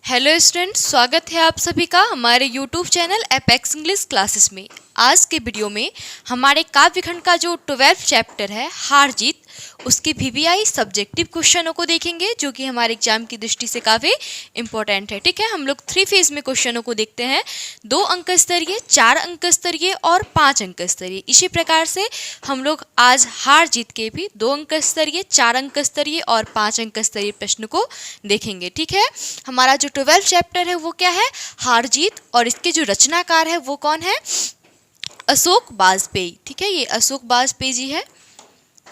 Hello students, स्वागत है आप सभी का हमारे YouTube channel apex English classes में। आज के वीडियो में हमारे काव्य खंड का जो 12th चैप्टर है हार जीत, उसके VBI सब्जेक्टिव क्वेश्चनों को देखेंगे जो कि हमारे एग्जाम की दृष्टि से काफ़ी इंपॉर्टेंट है। ठीक है, हम लोग 3 फेज में क्वेश्चनों को देखते हैं, 2 अंक स्तरीय, 4 अंक स्तरीय और 5 अंक स्तरीय। इसी प्रकार से हम लोग आज हार जीत के भी 2 अंक स्तरीय, 4 अंक स्तरीय और 5 अंक स्तरीय प्रश्न को देखेंगे। ठीक है, हमारा जो 12th चैप्टर है वो क्या है, हार जीत, और इसके जो रचनाकार है वो कौन है, अशोक वाजपेयी। ठीक है, ये अशोक वाजपेयी जी है।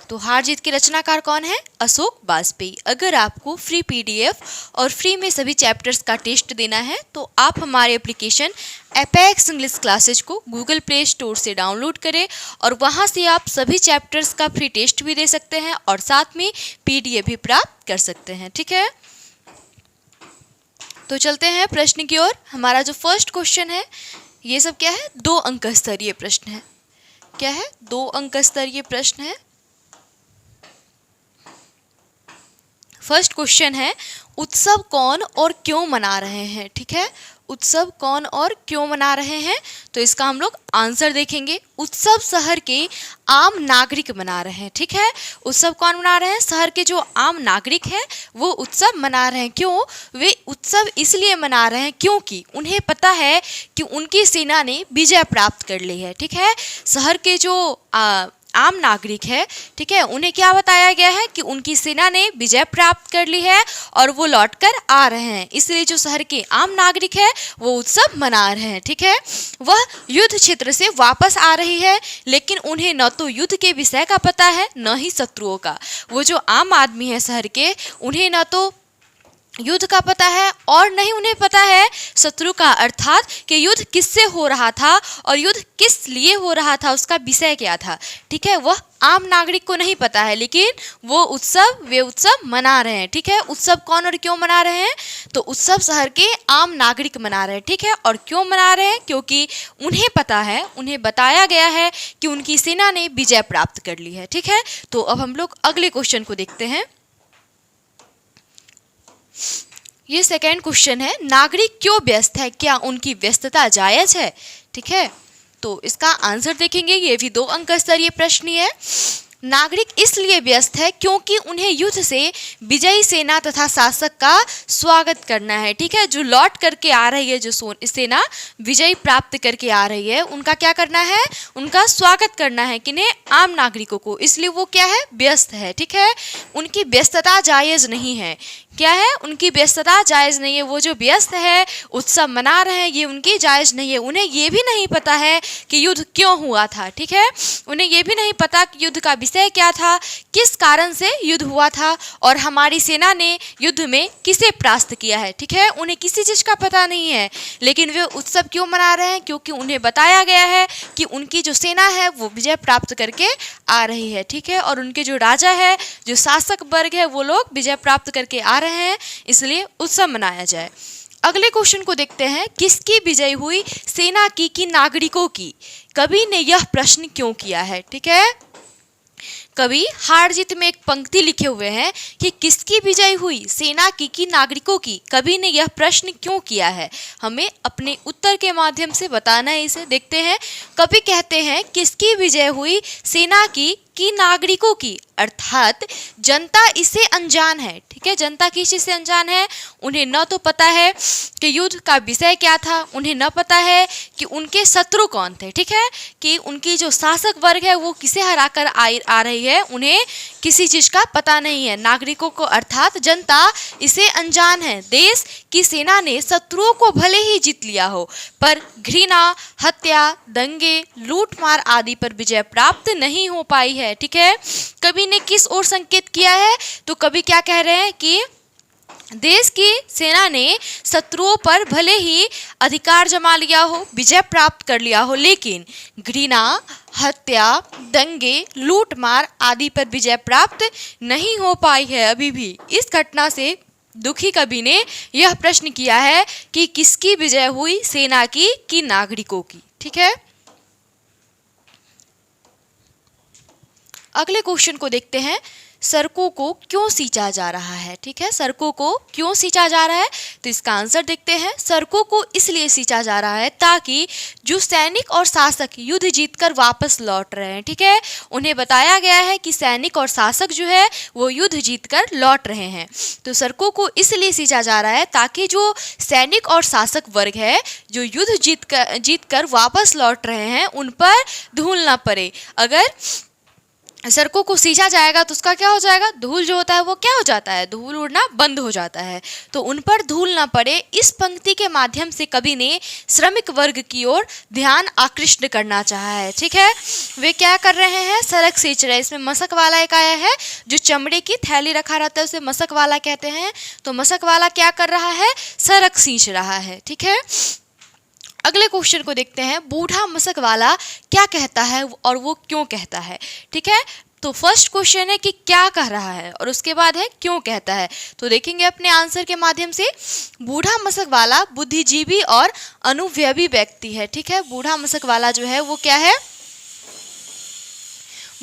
तो हार जीत के रचनाकार कौन है, अशोक वाजपेयी। अगर आपको फ्री PDF और फ्री में सभी चैप्टर्स का टेस्ट देना है तो आप हमारे एप्लीकेशन एपेक्स इंग्लिश क्लासेज को गूगल प्ले स्टोर से डाउनलोड करें और वहां से आप सभी चैप्टर्स का फ्री टेस्ट भी दे सकते हैं और साथ में PDF भी प्राप्त कर सकते हैं। ठीक है, तो चलते हैं प्रश्न की ओर। हमारा जो फर्स्ट क्वेश्चन है ये सब क्या है, 2 अंक स्तरीय प्रश्न है। क्या है, 2 अंक स्तरीय प्रश्न है। फर्स्ट क्वेश्चन है, उत्सव कौन और क्यों मना रहे हैं। ठीक है, उत्सव कौन और क्यों मना रहे हैं, तो इसका हम लोग आंसर देखेंगे। उत्सव शहर के आम नागरिक मना रहे हैं। ठीक है, उत्सव कौन मना रहे हैं, शहर के जो आम नागरिक हैं वो उत्सव मना रहे हैं। क्यों, वे उत्सव इसलिए मना रहे हैं क्योंकि उन्हें पता है कि उनकी सेना ने विजय प्राप्त कर ली है। ठीक है, शहर के जो आम नागरिक है, ठीक है, उन्हें क्या बताया गया है कि उनकी सेना ने विजय प्राप्त कर ली है और वो लौटकर आ रहे हैं, इसलिए जो शहर के आम नागरिक है वो उत्सव मना रहे हैं। ठीक है, वह युद्ध क्षेत्र से वापस आ रही है, लेकिन उन्हें न तो युद्ध के विषय का पता है न ही शत्रुओं का। वो जो आम आदमी है शहर के, उन्हें न तो युद्ध का पता है और नहीं उन्हें पता है शत्रु का, अर्थात कि युद्ध किससे हो रहा था और युद्ध किस लिए हो रहा था, उसका विषय क्या था। ठीक है, वह आम नागरिक को नहीं पता है, लेकिन वे उत्सव मना रहे हैं। ठीक है, उत्सव कौन और क्यों मना रहे हैं, तो उत्सव शहर के आम नागरिक मना रहे हैं। ठीक है, और क्यों मना रहे हैं, क्योंकि उन्हें पता है, उन्हें बताया गया है कि उनकी सेना ने विजय प्राप्त कर ली है। ठीक है, तो अब हम लोग अगले क्वेश्चन को देखते हैं। ये सेकेंड क्वेश्चन है, नागरिक क्यों व्यस्त है, क्या उनकी व्यस्तता जायज है। ठीक है, तो इसका आंसर देखेंगे, ये भी 2 अंक स्तरीय प्रश्न ही है। नागरिक इसलिए व्यस्त है क्योंकि उन्हें युद्ध से विजयी सेना तथा शासक का स्वागत करना है। ठीक है, जो लौट करके आ रही है, जो सेना विजयी प्राप्त करके आ रही है, उनका क्या करना है, उनका स्वागत करना है, किन्हें, आम नागरिकों को, इसलिए वो क्या है, व्यस्त है। ठीक है, उनकी व्यस्तता जायज़ नहीं है। क्या है, उनकी व्यस्तता जायज़ नहीं है। वो जो व्यस्त है, उत्सव मना रहे हैं, ये उनकी जायज़ नहीं है। उन्हें ये भी नहीं पता है कि युद्ध क्यों हुआ था। ठीक है, उन्हें ये भी नहीं पता कि युद्ध का विषय क्या था, किस कारण से युद्ध हुआ था और हमारी सेना ने युद्ध में किसे परास्त किया है। ठीक है, उन्हें किसी चीज़ का पता नहीं है, लेकिन वे उत्सव क्यों मना रहे हैं, क्योंकि उन्हें बताया गया है कि उनकी जो सेना है वो विजय प्राप्त करके आ रही है। ठीक है, और उनके जो राजा है, जो शासक वर्ग है, वो लोग विजय प्राप्त करके आ रहे हैं, इसलिए उत्सव मनाया जाए। अगले क्वेश्चन को देखते हैं, किसकी विजय हुई, सेना की कि नागरिकों की। कवि ने यह प्रश्न क्यों किया है। ठीक है, कवि हार जीत में एक पंक्ति लिखे हुए हैं कि किसकी विजय हुई, सेना की कि नागरिकों की। कवि ने यह प्रश्न क्यों किया है, हमें अपने उत्तर के माध्यम से बताना है। इसे देखते हैं। कवि कहते हैं किसकी विजय हुई, सेना की कि नागरिकों की, अर्थात जनता इससे अनजान है। ठीक है, जनता किस चीज़ से अनजान है, उन्हें न तो पता है कि युद्ध का विषय क्या था, उन्हें न पता है कि उनके शत्रु कौन थे। ठीक है, कि उनकी जो शासक वर्ग है वो किसे हराकर आ रही है, उन्हें किसी चीज़ का पता नहीं है। नागरिकों को अर्थात जनता इसे अनजान है। देश की सेना ने शत्रुओं को भले ही जीत लिया हो, पर घृणा, हत्या, दंगे, लूटमार आदि पर विजय प्राप्त नहीं हो पाई है। ठीक है, कवि ने किस ओर संकेत किया है, तो कवि क्या कह रहे हैं कि देश की सेना ने शत्रुओं पर भले ही अधिकार जमा लिया हो, विजय प्राप्त कर लिया हो, लेकिन घृणा, हत्या, दंगे, लूटमार आदि पर विजय प्राप्त नहीं हो पाई है अभी भी। इस घटना से दुखी कवि ने यह प्रश्न किया है कि किसकी विजय हुई, सेना की कि नागरिकों की। ठीक है, अगले क्वेश्चन को देखते हैं। सड़कों को क्यों सींचा जा रहा है? ठीक है, सड़कों को क्यों सींचा जा रहा है? तो इसका आंसर देखते हैं। सड़कों को इसलिए सींचा जा रहा है ताकि जो सैनिक और शासक युद्ध जीतकर वापस लौट रहे हैं, ठीक है, उन्हें बताया गया है कि सैनिक और शासक जो है वो युद्ध जीतकर लौट रहे हैं। तो सड़कों को इसलिए सींचा जा रहा है ताकि जो सैनिक और शासक वर्ग है जो युद्ध जीतकर वापस लौट रहे हैं उन पर धूल ना पड़े। अगर सड़कों को सींचा जाएगा तो उसका क्या हो जाएगा? धूल जो होता है वो क्या हो जाता है? धूल उड़ना बंद हो जाता है। तो उन पर धूल ना पड़े, इस पंक्ति के माध्यम से कवि ने श्रमिक वर्ग की ओर ध्यान आकृष्ट करना चाहा है। ठीक है, वे क्या कर रहे हैं? सड़क सींच रहे हैं। इसमें मशक वाला एक आया है, जो चमड़े की थैली रखा रहता है उसे मशक वाला कहते हैं। तो मशक वाला क्या कर रहा है? सड़क सींच रहा है। ठीक है, अगले क्वेश्चन को देखते हैं। बूढ़ा मशक वाला क्या कहता है और वो क्यों कहता है? ठीक है, तो फर्स्ट क्वेश्चन है कि क्या कह रहा है और उसके बाद है क्यों कहता है। तो देखेंगे अपने आंसर के माध्यम से। बूढ़ा मशक वाला बुद्धिजीवी और अनुभवी व्यक्ति है। ठीक है, बूढ़ा मशक वाला जो है वो क्या है?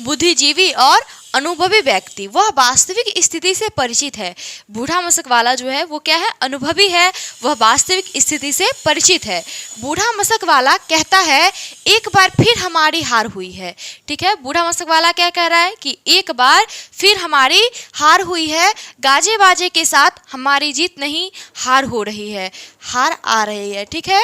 बुद्धिजीवी और अनुभवी व्यक्ति, वह वास्तविक स्थिति से परिचित है। बूढ़ा मशक वाला जो है वो क्या है? अनुभवी है, वह वास्तविक स्थिति से परिचित है। बूढ़ा मशक वाला कहता है एक बार फिर हमारी हार हुई है। ठीक है, बूढ़ा मशक वाला क्या कह रहा है कि एक बार फिर हमारी हार हुई है, गाजे बाजे के साथ हमारी जीत नहीं, हार हो रही है, हार आ रही है। ठीक है,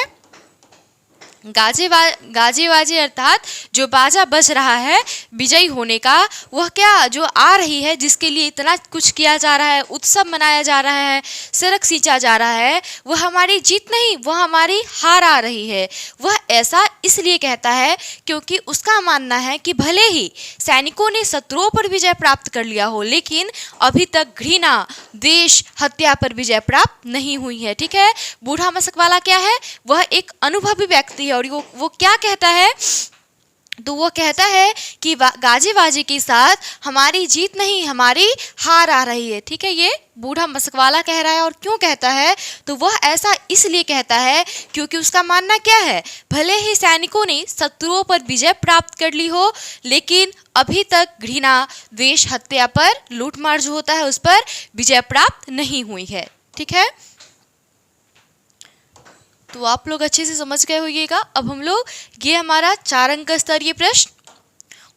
गाजे बाजे अर्थात जो बाजा बज रहा है विजयी होने का, वह क्या जो आ रही है, जिसके लिए इतना कुछ किया जा रहा है, उत्सव मनाया जा रहा है, सड़क सींचा जा रहा है, वह हमारी जीत नहीं, वह हमारी हार आ रही है। वह ऐसा इसलिए कहता है क्योंकि उसका मानना है कि भले ही सैनिकों ने शत्रुओं पर विजय प्राप्त कर लिया हो, लेकिन अभी तक घृणा, द्वेष, हत्या पर विजय प्राप्त नहीं हुई है। ठीक है, बूढ़ा मशक वाला क्या है? वह एक अनुभवी व्यक्ति और वो क्या कहता है? तो वो कहता है कि गाजे बाजे के साथ हमारी जीत नहीं, हमारी हार आ रही है। ठीक है, ये बूढ़ा मशक वाला कह रहा है। और क्यों कहता है? तो वह ऐसा इसलिए कहता है क्योंकि उसका मानना क्या है? भले ही सैनिकों ने शत्रुओं पर विजय प्राप्त कर ली हो, लेकिन अभी तक घृणा, द्वेष, हत्या पर, लूटमार जो होता है उस पर विजय प्राप्त नहीं हुई है। ठीक है, तो आप लोग अच्छे से समझ गए होइएगा। अब हम लोग, ये हमारा 4 अंक स्तरीय प्रश्न,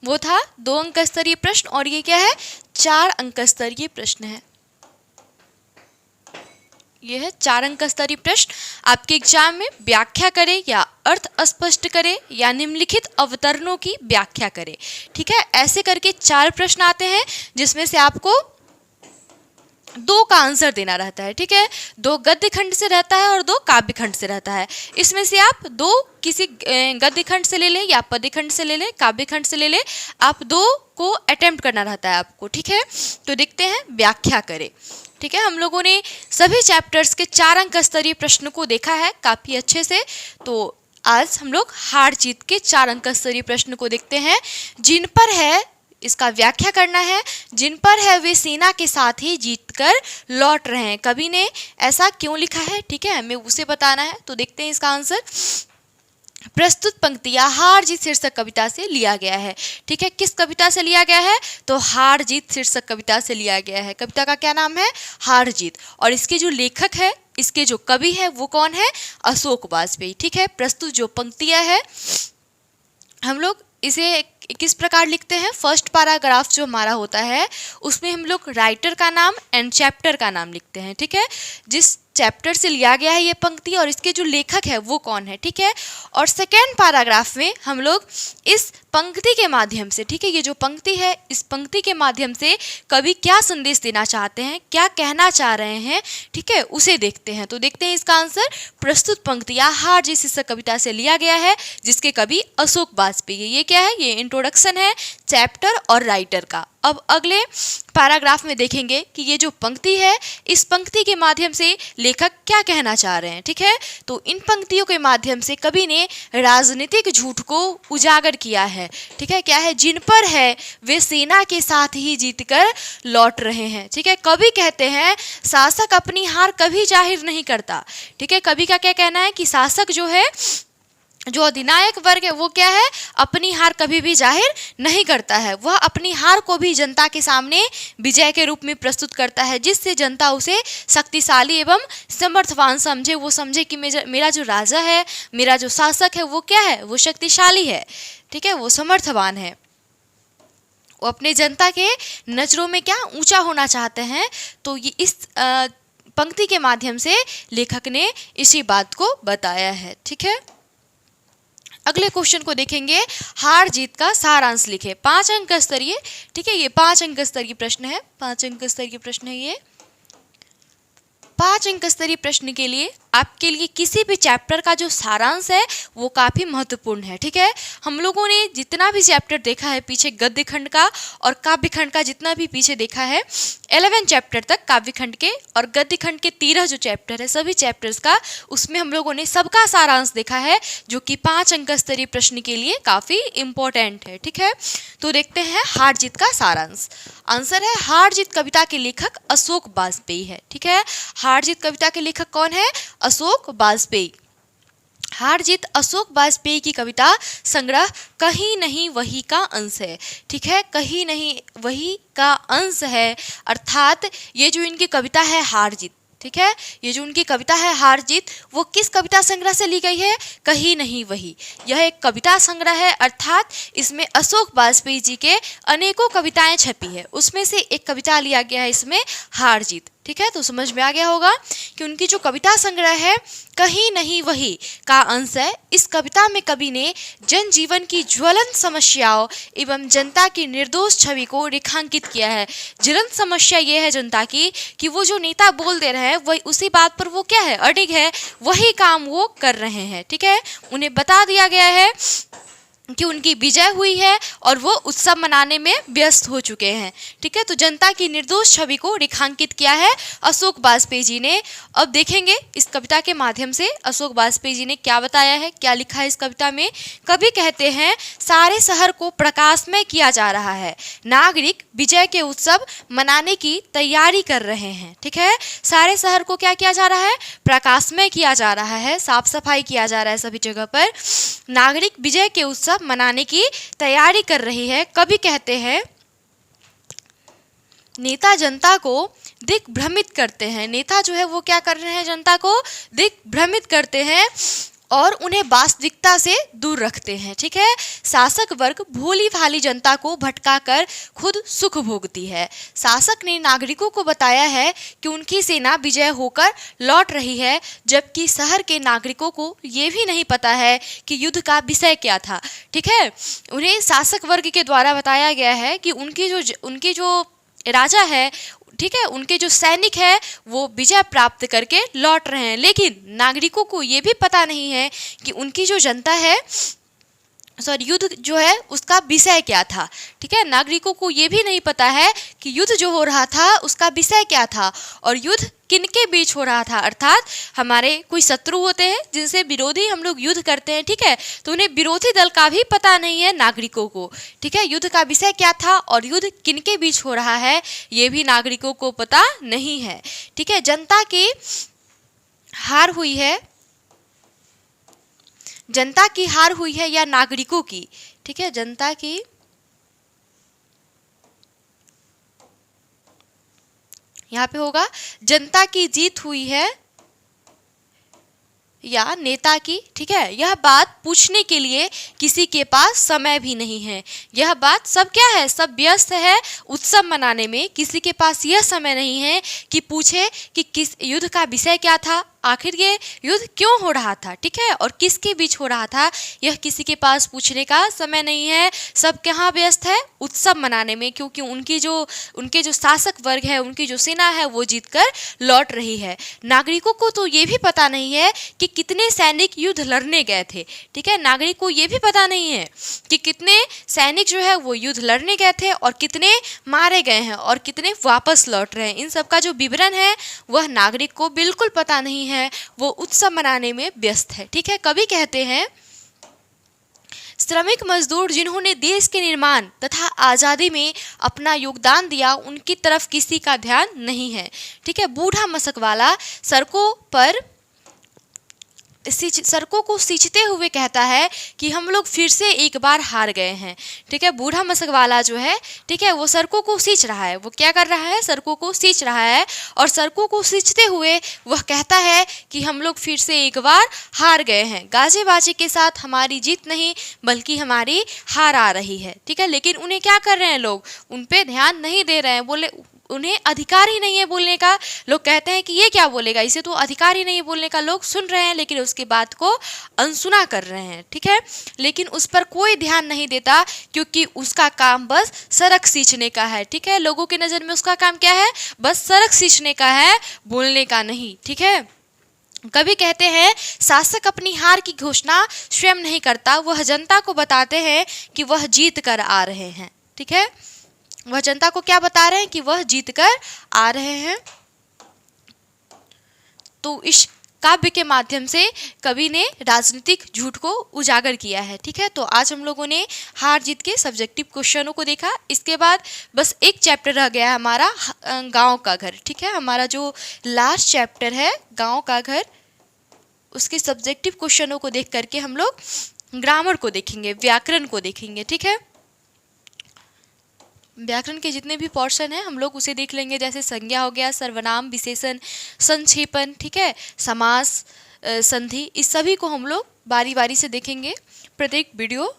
वो था 2 अंक स्तरीय प्रश्न, और ये क्या है? 4 अंक स्तरीय प्रश्न है। ये है 4 अंक स्तरीय प्रश्न। आपके एग्जाम में व्याख्या करे या अर्थ स्पष्ट करे या निम्नलिखित अवतरणों की व्याख्या करे। ठीक है, ऐसे करके 4 प्रश्न आते हैं जिसमें से आपको 2 का आंसर देना रहता है। ठीक है, 2 गद्य खंड से रहता है और 2 काव्य खंड से रहता है। इसमें से आप 2 किसी गद्य खंड से ले लें या पद्य खंड से ले लें, काव्य खंड से ले लें, आप 2 को अटेम्प्ट करना रहता है आपको। ठीक है, तो देखते हैं व्याख्या करें। ठीक है, हम लोगों ने सभी चैप्टर्स के 4 अंक स्तरीय प्रश्न को देखा है काफ़ी अच्छे से। तो आज हम लोग हार जीत के 4 अंक स्तरीय प्रश्न को देखते हैं। जिन पर है, इसका व्याख्या करना है, जिन पर है वे सेना के साथ ही जीतकर लौट रहे हैं। कवि ने ऐसा क्यों लिखा है? ठीक है, हमें उसे बताना है। तो देखते हैं इसका आंसर। प्रस्तुत पंक्तियां हार जीत शीर्षक कविता से लिया गया है। ठीक है, किस कविता से लिया गया है? तो हार जीत शीर्षक कविता से लिया गया है। कविता का क्या नाम है? हार जीत। और इसके जो लेखक है, इसके जो कवि है वो कौन है? अशोक वाजपेयी। ठीक है, प्रस्तुत जो पंक्तियां है, हम लोग इसे किस प्रकार लिखते हैं? फर्स्ट पैराग्राफ जो हमारा होता है उसमें हम लोग राइटर का नाम एंड चैप्टर का नाम लिखते हैं। ठीक है, जिस चैप्टर से लिया गया है ये पंक्ति और इसके जो लेखक है वो कौन है। ठीक है, और सेकेंड पैराग्राफ में हम लोग इस पंक्ति के माध्यम से, ठीक है, ये जो पंक्ति है इस पंक्ति के माध्यम से कवि क्या संदेश देना चाहते हैं, क्या कहना चाह रहे हैं, ठीक है, उसे देखते हैं। तो देखते हैं इसका आंसर। प्रस्तुत पंक्तियां हार जीत शीर्षक कविता से लिया गया है, जिसके कवि अशोक वाजपेयी। ये क्या है? ये इंट्रोडक्शन है चैप्टर और राइटर का। अब अगले पैराग्राफ में देखेंगे कि ये जो पंक्ति है, इस पंक्ति के माध्यम से लेखक क्या कहना चाह रहे हैं। ठीक है, तो इन पंक्तियों के माध्यम से कवि ने राजनीतिक झूठ को उजागर किया है। ठीक है, क्या है? जिन पर है वे सेना के साथ ही जीतकर लौट रहे हैं। ठीक है, कवि कहते हैं शासक अपनी हार कभी जाहिर नहीं करता। ठीक है, कवि का क्या कहना है कि शासक जो है जो अधिनायक वर्ग है वो क्या है, अपनी हार कभी भी जाहिर नहीं करता है, वह अपनी हार को भी जनता के सामने विजय के रूप में प्रस्तुत करता है, जिससे जनता उसे शक्तिशाली एवं समर्थवान समझे। वो समझे कि मेरा जो राजा है, मेरा जो शासक है वो क्या है, वो शक्तिशाली है, ठीक है, वो समर्थवान है। वो अपने जनता के नजरों में क्या ऊंचा होना चाहते हैं। तो ये इस पंक्ति के माध्यम से लेखक ने इसी बात को बताया है, ठीक है। अगले क्वेश्चन को देखेंगे, हार जीत का सारांश लिखे, 5 अंक स्तरीय, ठीक है, ये 5 अंक स्तरीय प्रश्न है, 5 अंक स्तरीय प्रश्न है ये। 5 अंक स्तरीय प्रश्न के लिए आपके लिए किसी भी चैप्टर का जो सारांश है वो काफ़ी महत्वपूर्ण है, ठीक है। हम लोगों ने जितना भी चैप्टर देखा है पीछे, गद्य खंड का और काव्य खंड का जितना भी पीछे देखा है, 11 चैप्टर तक काव्य खंड के और गद्य खंड के 13 जो चैप्टर है सभी चैप्टर्स का, उसमें हम लोगों ने सबका सारांश देखा है, जो कि 5 अंक स्तरीय प्रश्न के लिए काफ़ी इम्पोर्टेंट है, ठीक है। तो देखते हैं हार जीत का सारांश। आंसर है हार जीत कविता के लेखक अशोक वाजपेयी है, ठीक है। हार जीत कविता के लेखक कौन है, अशोक वाजपेयी। हार जीत अशोक वाजपेयी की कविता संग्रह कहीं नहीं वही का अंश है, ठीक है, कहीं नहीं वही का अंश है, अर्थात ये जो इनकी कविता है हार जीत, ठीक है, ये जो उनकी कविता है हार जीत, वो किस कविता संग्रह से ली गई है, कहीं नहीं वही। यह एक कविता संग्रह है, अर्थात इसमें अशोक वाजपेयी जी के अनेकों कविताएं छपी है, उसमें से एक कविता लिया गया है इसमें हार जीत, ठीक है। तो समझ में आ गया होगा कि उनकी जो कविता संग्रह है कहीं नहीं वही का अंश है। इस कविता में कवि ने जनजीवन की ज्वलंत समस्याओं एवं जनता की निर्दोष छवि को रेखांकित किया है। ज्वलंत समस्या ये है जनता की कि वो जो नेता बोल दे रहे हैं वही उसी बात पर वो क्या है, अडिग है, वही काम वो कर रहे हैं, ठीक है। उन्हें बता दिया गया है कि उनकी विजय हुई है और वो उत्सव मनाने में व्यस्त हो चुके हैं, ठीक है। तो जनता की निर्दोष छवि को रेखांकित किया है अशोक वाजपेयी जी ने। अब देखेंगे इस कविता के माध्यम से अशोक वाजपेयी जी ने क्या बताया है, क्या लिखा है इस कविता में। कवि कहते हैं, सारे शहर को प्रकाशमय किया जा रहा है, नागरिक विजय के उत्सव मनाने की तैयारी कर रहे हैं, ठीक है। सारे शहर को क्या किया जा रहा है, प्रकाशमय किया जा रहा है, साफ सफाई किया जा रहा है सभी जगह पर। नागरिक विजय के उत्सव मनाने की तैयारी कर रही है। कवि कहते हैं, नेता जनता को दिग्भ्रमित करते हैं, नेता जो है वो क्या कर रहे हैं, जनता को दिग्भ्रमित करते हैं और उन्हें वास्तविकता से दूर रखते हैं, ठीक है। शासक वर्ग भोली भाली जनता को भटकाकर खुद सुख भोगती है। शासक ने नागरिकों को बताया है कि उनकी सेना विजय होकर लौट रही है, जबकि शहर के नागरिकों को ये भी नहीं पता है कि युद्ध का विषय क्या था, ठीक है। उन्हें शासक वर्ग के द्वारा बताया गया है कि उनकी जो राजा है, ठीक है, उनके जो सैनिक है वो विजय प्राप्त करके लौट रहे हैं, लेकिन नागरिकों को ये भी पता नहीं है कि उनकी जो जनता है, सॉरी, युद्ध जो है उसका विषय क्या था, ठीक है। नागरिकों को ये भी नहीं पता है कि युद्ध जो हो रहा था उसका विषय क्या था और युद्ध किनके बीच हो रहा था, अर्थात हमारे कोई शत्रु होते हैं जिनसे विरोधी हम लोग युद्ध करते हैं, ठीक है। तो उन्हें विरोधी दल का भी पता नहीं है नागरिकों को, ठीक है। युद्ध का विषय क्या था और युद्ध किनके बीच हो रहा है ये भी नागरिकों को पता नहीं है, ठीक है। जनता की हार हुई है, जनता की हार हुई है या नागरिकों की, ठीक है, जनता की यहाँ पे होगा जनता की जीत हुई है या नेता की, ठीक है। यह बात पूछने के लिए किसी के पास समय भी नहीं है। यह बात सब क्या है, सब व्यस्त है उत्सव मनाने में, किसी के पास यह समय नहीं है कि पूछे कि किस युद्ध का विषय क्या था, आखिर ये युद्ध क्यों हो रहा था, ठीक है, और किसके बीच हो रहा था, यह किसी के पास पूछने का समय नहीं है। सब कहाँ व्यस्त है, उत्सव मनाने में, क्योंकि उनके जो शासक वर्ग है, उनकी जो सेना है वो जीतकर लौट रही है। नागरिकों को तो ये भी पता नहीं है कि कितने सैनिक युद्ध लड़ने गए थे, ठीक है। नागरिक को ये भी पता नहीं है कि कितने सैनिक जो है वो युद्ध लड़ने गए थे और कितने मारे गए हैं और कितने वापस लौट रहे हैं। इन सब का जो विवरण है वह नागरिक को बिल्कुल पता नहीं है, वो उत्सव मनाने में व्यस्त है, ठीक है। कवि कहते हैं, श्रमिक मजदूर जिन्होंने देश के निर्माण तथा आज़ादी में अपना योगदान दिया, उनकी तरफ किसी का ध्यान नहीं है, ठीक है। बूढ़ा मशक वाला सड़कों पर सड़कों को सींचते हुए कहता है कि हम लोग फिर से एक बार हार गए हैं। ठीक है, बूढ़ा मशक वाला जो है, ठीक है, वो सड़कों को सींच रहा है। वो क्या कर रहा है? सड़कों को सींच रहा है, और सड़कों को सींचते हुए वह कहता है कि हम लोग फिर से एक बार हार गए हैं। गाजे बाजे के साथ हमारी जीत नहीं बल्कि हमारी हार आ रही है। ठीक है, लेकिन उन्हें क्या कर रहे हैं लोग? उन पे ध्यान नहीं दे रहे हैं। बोले उन्हें अधिकार ही नहीं है बोलने का। लोग कहते हैं कि ये क्या बोलेगा, इसे तो अधिकार ही नहीं है बोलने का। लोग सुन रहे हैं लेकिन उसकी बात को अनसुना कर रहे हैं। ठीक है, लेकिन उस पर कोई ध्यान नहीं देता, क्योंकि उसका काम बस सड़क सींचने का है। ठीक है, लोगों की नज़र में उसका काम क्या है? बस सड़क सींचने का है, बोलने का नहीं। ठीक है, कभी कहते हैं शासक अपनी हार की घोषणा स्वयं नहीं करता, वह जनता को बताते हैं कि वह जीत कर आ रहे हैं। ठीक है, वह जनता को क्या बता रहे हैं? कि वह जीत कर आ रहे हैं। तो इस काव्य के माध्यम से कवि ने राजनीतिक झूठ को उजागर किया है। ठीक है, तो आज हम लोगों ने हार जीत के सब्जेक्टिव क्वेश्चनों को देखा। इसके बाद बस एक चैप्टर रह गया है हमारा, गांव का घर। ठीक है, हमारा जो लास्ट चैप्टर है गांव का घर, उसके सब्जेक्टिव क्वेश्चनों को देख करके हम लोग ग्रामर को देखेंगे, व्याकरण को देखेंगे। ठीक है, व्याकरण के जितने भी पोर्शन हैं हम लोग उसे देख लेंगे, जैसे संज्ञा हो गया, सर्वनाम, विशेषण, संक्षेपण, ठीक है, समास, संधि, इस सभी को हम लोग बारी बारी से देखेंगे प्रत्येक वीडियो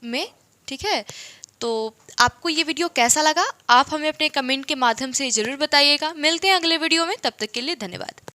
में। ठीक है, तो आपको ये वीडियो कैसा लगा आप हमें अपने कमेंट के माध्यम से ज़रूर बताइएगा। मिलते हैं अगले वीडियो में, तब तक के लिए धन्यवाद।